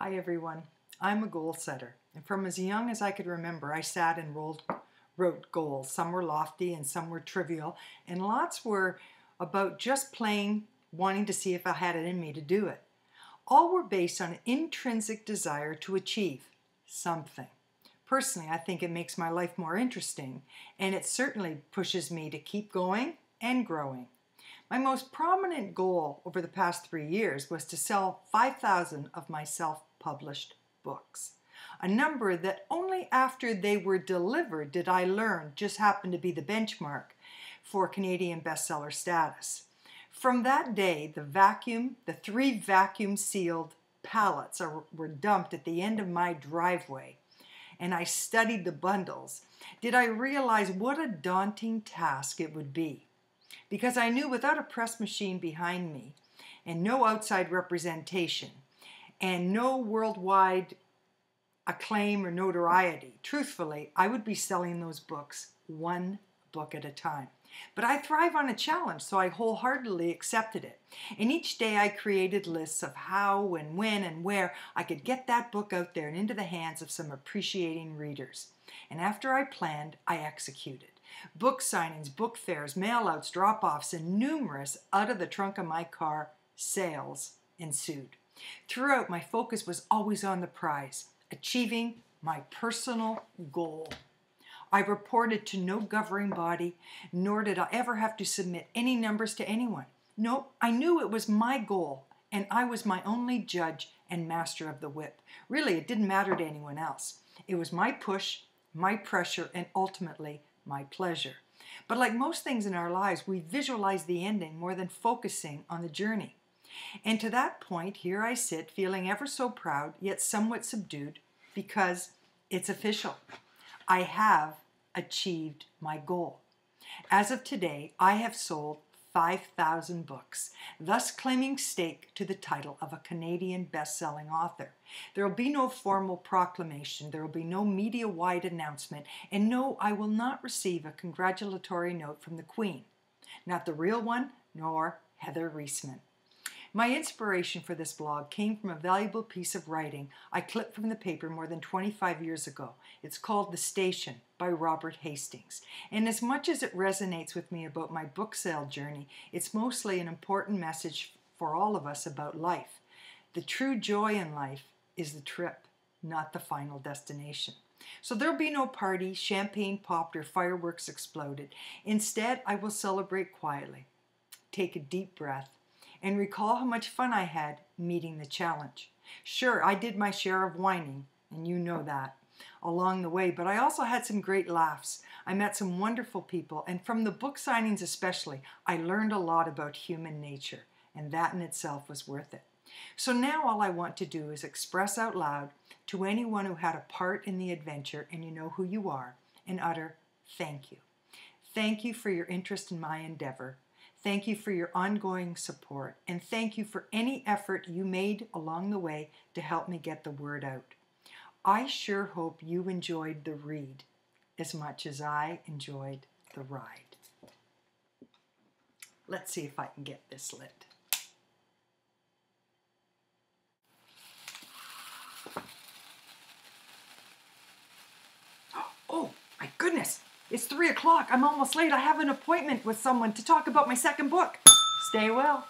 Hi everyone, I'm a goal setter, and from as young as I could remember, I sat and wrote goals. Some were lofty and some were trivial, and lots were about just plain wanting to see if I had it in me to do it. All were based on an intrinsic desire to achieve something. Personally, I think it makes my life more interesting, and it certainly pushes me to keep going and growing. My most prominent goal over the past 3 years was to sell 5,000 of my self-published books. A number that only after they were delivered did I learn just happened to be the benchmark for Canadian bestseller status. From that day, the 3 vacuum-sealed pallets were dumped at the end of my driveway, and I studied the bundles. Did I realize what a daunting task it would be? Because I knew without a press machine behind me and no outside representation and no worldwide acclaim or notoriety, truthfully, I would be selling those books one book at a time. But I thrive on a challenge, so I wholeheartedly accepted it. And each day I created lists of how and when and where I could get that book out there and into the hands of some appreciating readers. And after I planned, I executed. Book signings, book fairs, mail-outs, drop-offs, and numerous out-of-the-trunk-of-my-car sales ensued. Throughout, my focus was always on the prize, achieving my personal goal. I reported to no governing body, nor did I ever have to submit any numbers to anyone. No, I knew it was my goal, and I was my only judge and master of the whip. Really, it didn't matter to anyone else. It was my push, my pressure, and ultimately, my pleasure. But like most things in our lives, we visualize the ending more than focusing on the journey. And to that point, here I sit, feeling ever so proud, yet somewhat subdued, because it's official. I have achieved my goal. As of today, I have sold 5,000 books, thus claiming stake to the title of a Canadian best-selling author. There will be no formal proclamation, there will be no media-wide announcement, and no, I will not receive a congratulatory note from the Queen. Not the real one, nor Heather Reisman. My inspiration for this blog came from a valuable piece of writing I clipped from the paper more than 25 years ago. It's called The Station by Robert Hastings. And as much as it resonates with me about my book sale journey, it's mostly an important message for all of us about life. The true joy in life is the trip, not the final destination. So there'll be no party, champagne popped, or fireworks exploded. Instead, I will celebrate quietly, take a deep breath, and recall how much fun I had meeting the challenge. Sure, I did my share of whining, and you know that, along the way, but I also had some great laughs. I met some wonderful people, and from the book signings especially, I learned a lot about human nature, and that in itself was worth it. So now all I want to do is express out loud to anyone who had a part in the adventure, and you know who you are, and utter thank you. Thank you for your interest in my endeavor. Thank you for your ongoing support, and thank you for any effort you made along the way to help me get the word out. I sure hope you enjoyed the read as much as I enjoyed the ride. Let's see if I can get this lit. Oh, my goodness! It's 3 o'clock. I'm almost late. I have an appointment with someone to talk about my second book. Stay well.